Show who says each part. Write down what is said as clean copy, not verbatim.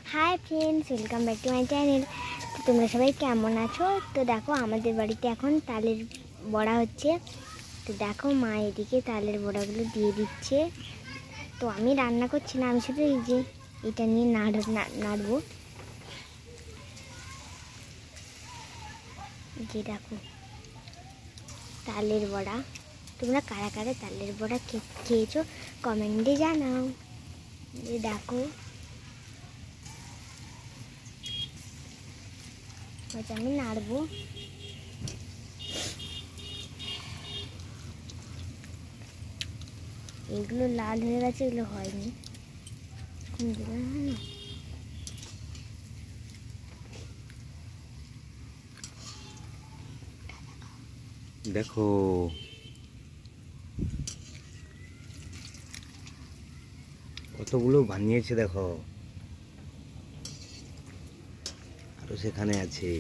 Speaker 1: Hi friends, welcome back to my channel. तो তোমরা সবাই কেমন আছো? তো দেখো আমাদের বাড়িতে এখন তালের বড়া হচ্ছে। তো দেখো মা এদিকে তালের বড়াগুলো দিয়ে দিচ্ছে। তো আমি রান্না করছি না, আমি শুধু এই যে এটা নিয়ে নাড়বো। যে দেখো তালের বড়া, তোমরা কারা কারা তালের বড়া খেয়েছো কমেন্টে জানাও। যে দেখো আমি নাড়বো। এগুলো লাল হয়ে গেছে, এগুলো হয়নি।
Speaker 2: দেখো কতগুলো বানিয়েছে, দেখো আরো সেখানে আছে।